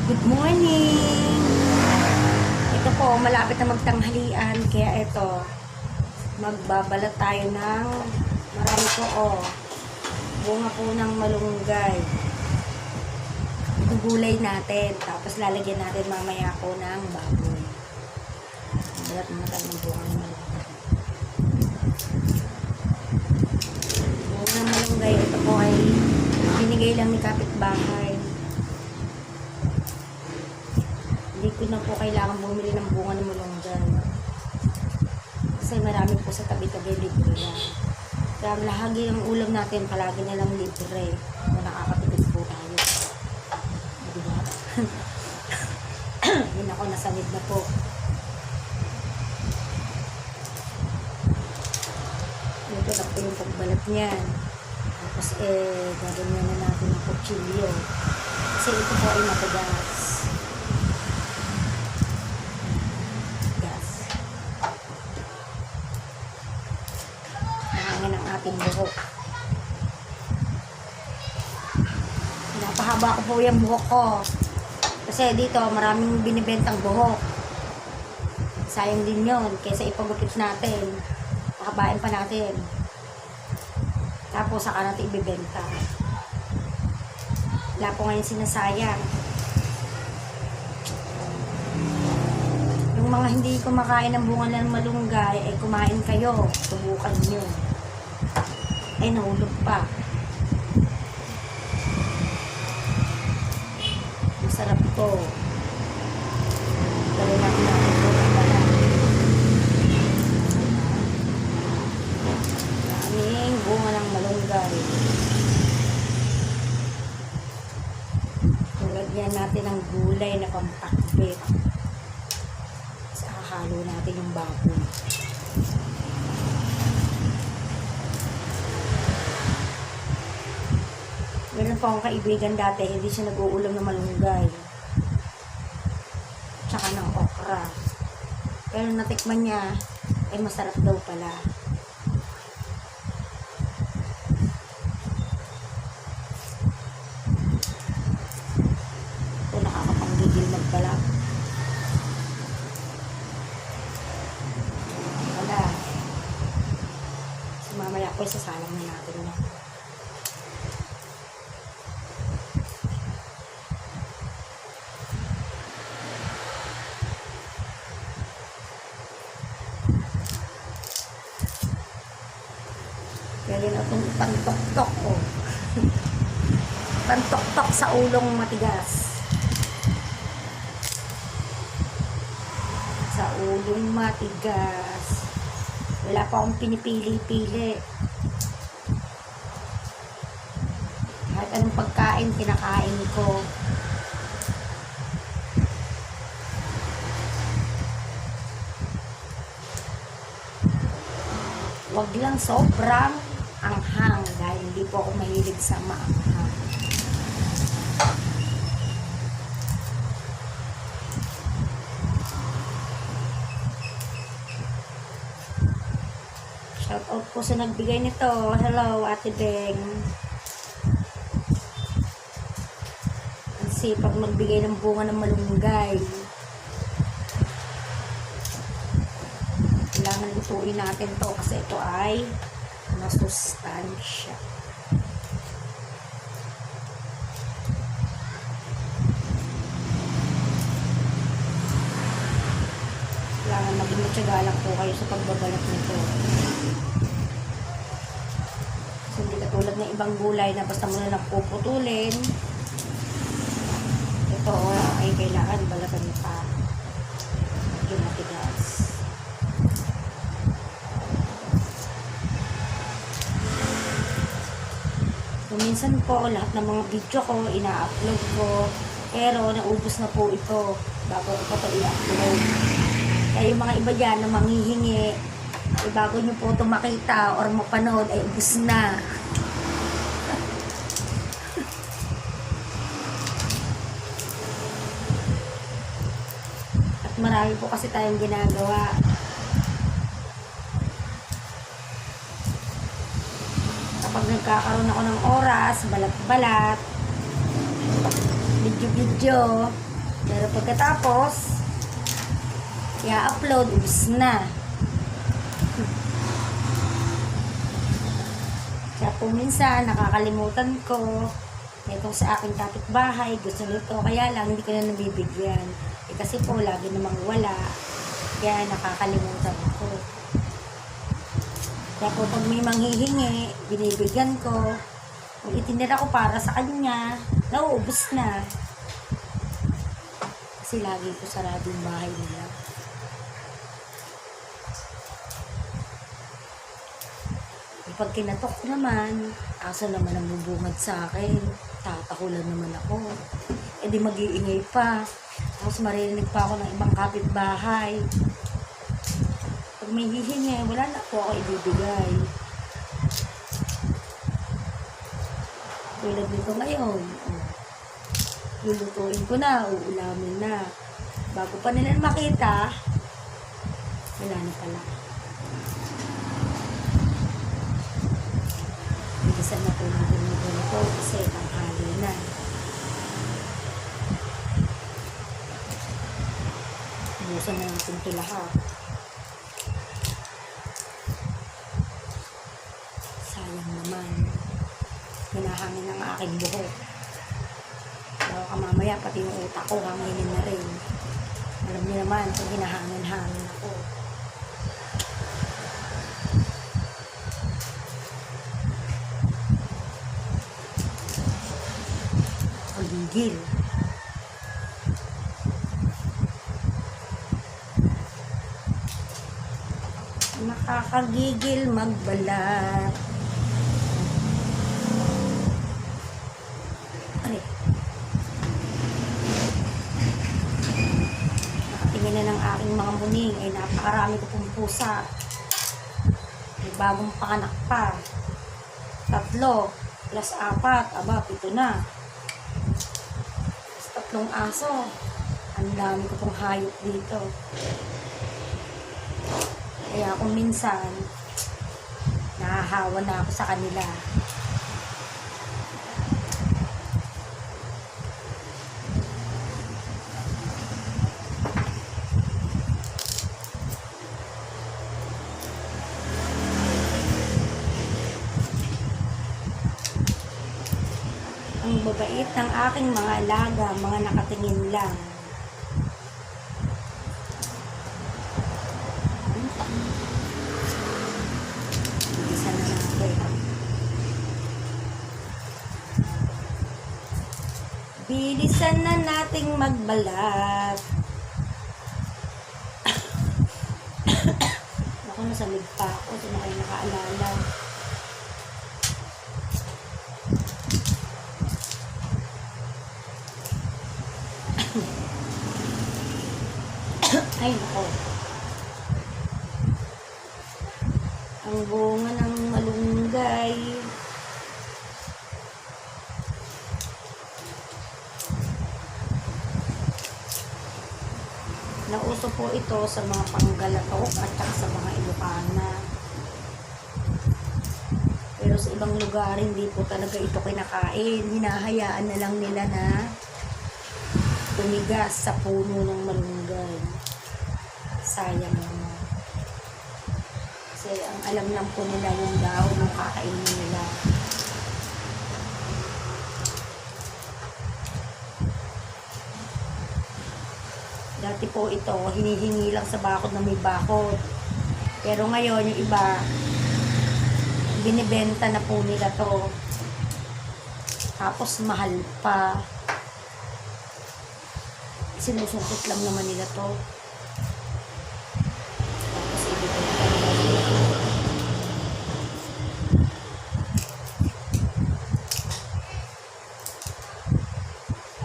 Good morning! Ito po, malapit na magtanghalian, kaya ito, magbabalat tayo ng marami po, bunga po ng malunggay. Igugulay natin, tapos lalagyan natin mamaya po ng baboy. Balat naman tayo ng bunga ng malunggay. Bunga ng malunggay, ito po ay binigay lang ni kapitbahay. Hindi ko na po kailangan bumili ng bunga ng malunggay. Kasi marami po sa tabi-tabi libre na. Kaya lahagi ang ulam natin, palagi na lang libre. Kung nakakatipid po tayo. Diba? Yun ako, nasanid na po. Ito na po yung pagbalat niyan. Tapos gaganyan na natin ng kutsilyo. Kasi ito po ay matigas. Ng ating buhok. Napahaba ko po yung buhok ko. Kasi dito maraming binibentang buhok. Sayang din yun. Kaysa ipagupit natin. Pahabain pa natin. Tapos saka natin ibibenta. Wala po ngayon sinasayang. Yung mga hindi kumakain ng bunga ng malunggay, ay kumain kayo. Subukan nyo. Ay, nahulog pa. Masarap to. Dali natin ito ng balat. Daming bunga ng malunggay. Lagyan natin ng gulay na pampakbit. Halo natin yung baboy. Meron pa akong kaibigan dati, hindi siya nag-uulam ng malunggay. Tsaka ng okra. Pero natikman niya, ay masarap daw pala. Ito nakakapanggigil magbalak. Mamaya po isasalang na natin na. Pwede na itong pantok-tok pantok-tok sa ulong matigas. Sa ulong matigas. Wala pa akong pinipili-pili. Kahit anong pagkain, kinakain ko. Wag lang sobrang anghang dahil hindi po ako mahilig sa maanghang. Shout out po sa nagbigay nito. Hello, Ate Beng. Ang sipag magbigay ng bunga ng malunggay. Kailangan lutuin natin to kasi ito ay masustansya. Kailangan maging matyaga lang po kayo sa pagbabalat nito. So, hindi katulad ng ibang gulay na basta mo na lang puputulin. Ito ay kailangan balatan mo pa. Yung matigas. So, minsan po, lahat ng mga video ko, ina-upload ko. Pero, naubos na po ito bago ko pa ito i-upload. Kaya yung mga iba dyan na manghihingi, bago nyo po ito makita or mapanood, ay ubos na. At marami po kasi tayong ginagawa. Kapag nagkakaroon ako ng oras, balat-balat, video-video, Pero pagkatapos, i-upload, ubus na. Kaya po minsan, nakakalimutan ko. Itong sa aking kapitbahay, gusto nito. Kaya lang, hindi ko na nabibigyan. Kasi po, lagi namang wala. Kaya nakakalimutan ko. Kaya po, pag may manghihingi, binibigyan ko. Kung itinira ko para sa kanya, nauubos na. Kasi lagi ko sarado yung bahay nila. Pag kinatok ko naman, aso naman ang bubungad sa akin. Tatakulan naman ako. E di mag-iingay pa. Tapos maririnig pa ako ng ibang kapitbahay. Pag may hihingi, wala na po ako ibibigay. Tulad nito ngayon. Lulutuin ko na, uulamin na. Bago pa nila makita, wala na pala. Bilisan na po natin ito kasi tanghali na. Busan na natin ito lahat. Sayang naman. Hinahangin ang aking buhok. Baka mamaya pati yung utak ko hanginin na rin. Alam niyo naman kung hinahangin-hangin ako. Pagigil. Nakakagigil magbalat. Nakatingin na ng aking mga muning ay napakarami ko pong pusa. May bagong panganak pa. 3 plus 4, aba 7 na. 3 aso. Ang dami ko pong hayop dito. Kaya kung minsan, nahahawa na ako sa kanila. Ang babait ng aking mga alaga, mga nakatingin lang. Bilisan na natin. Bilisan na nating magbalat. Ako, nasamig pa ako. Ito na kayo nakaalala. Ay, nako. Ang bunga ng malunggay. Nauso po ito sa mga Panggalatok at sa mga Ilocana. Pero sa ibang lugar, hindi po talaga ito kinakain. Hinahayaan na lang nila na tumigas sa puno ng malunggay. Sayang naman. Kasi ang alam lang po nila yung dahon ng kakainin nila. Dati po ito, hinihingi lang sa bakod na may bakod. Pero ngayon, yung iba, binibenta na po nila to. Tapos mahal pa. Sinusungkot lang naman nila to. Tapos ibibenta nila.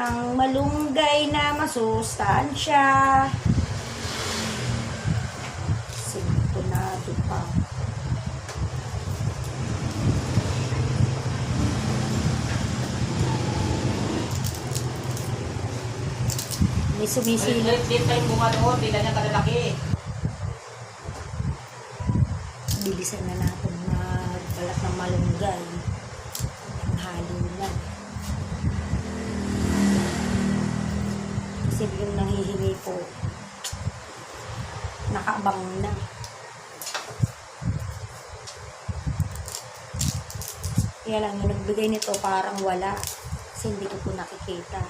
Ang malunggay na masustansya. Sintonado pa. May sumisilip. Din tayong bunga doon, di na niya kalalaki. Bilisan na natin magbalat ng malunggay. Ang halo na. Kasi yung nanghihingi po, nakaabang na. Kaya lang, yung nagbigay nito parang wala. Kasi hindi ko po nakikita.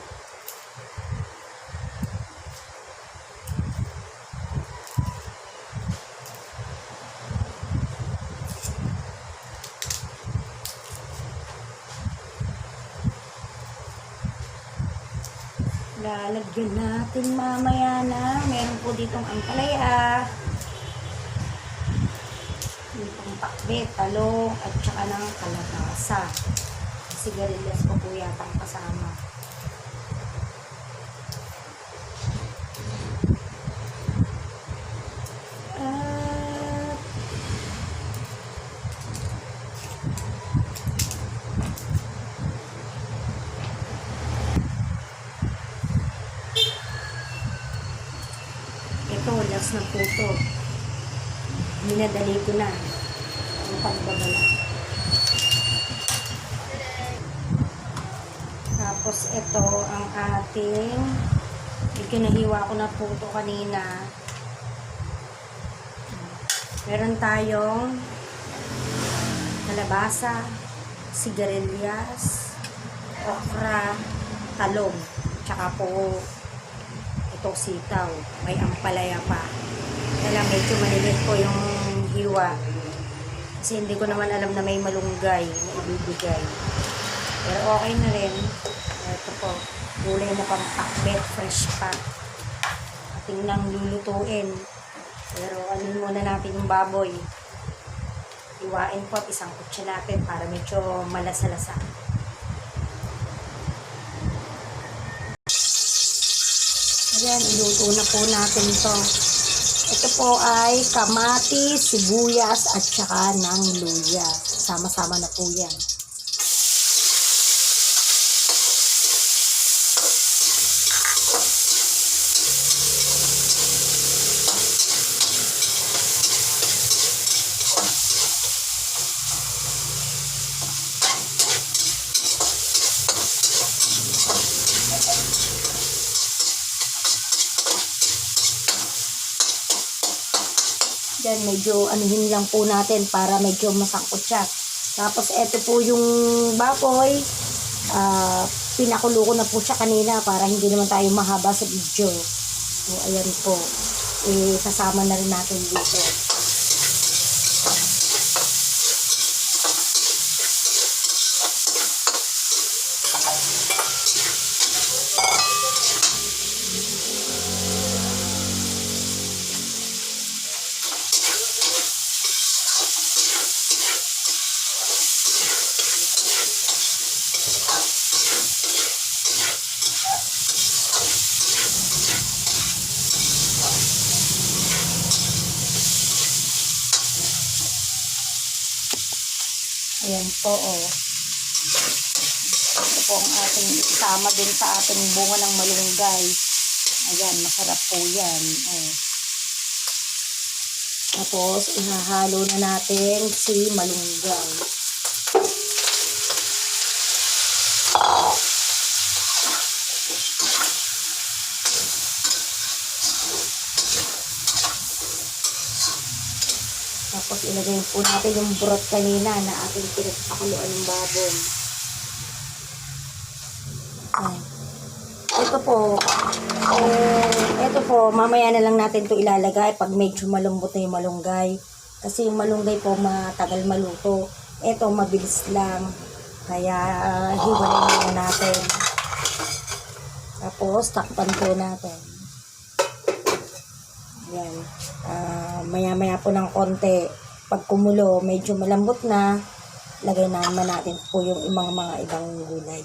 Lalagyan natin mamaya na. Meron po ditong ampalaya. Itong pakbet, talong, at saka ng kalabasa. Sigarilyas ko po yata ang kasama. At ito, last na po ito. Minadali ko na ang pagbabala. Tapos ito ang ating, medyo nahiwa ko na po ito kanina. Meron tayong kalabasa, sigarilyas, okra, talong, tsaka po itong sitaw. May ampalaya pa. Kaya medyo malilit po yung hiwa. Kasi hindi ko naman alam na may malunggay na ibibigay. Pero okay na rin. Ito po, gulay mo pang pakbet, fresh pa. Ating nang lulutuin. Pero anin muna natin yung baboy. Iwain po at isang kutsa natin para medyo malasa-lasa. Ayan, iluto na po natin to. Ito po ay kamatis, sibuyas at saka ng luya. Sama-sama na po yan. Yan, medyo anuhin lang po natin para medyo masangkot siya. Tapos, ito po yung baboy. Pinakulo ko na po siya kanina para hindi naman tayo mahaba sa video. So, ayan po. Sasama na rin natin dito. Ayan po, oh. Ito po ang ating isama din sa ating bunga ng malunggay. Ayan, masarap po yan. Oh. Tapos, ihahalo na natin si malunggay. Tapos, ilagay po natin yung broth kanina na ating pinagpakuluan ng baboy. Ayan. Ito po, mamaya na lang natin to ilalagay pag medyo malambot na yung malunggay. Kasi yung malunggay po matagal maluto. Ito, mabilis lang. Kaya, hiwalay muna natin. Tapos, takpan po natin. Ayan. Maya-maya po ng konti. Pag kumulo, medyo malambot na, lagay naman natin po yung mga ibang gulay.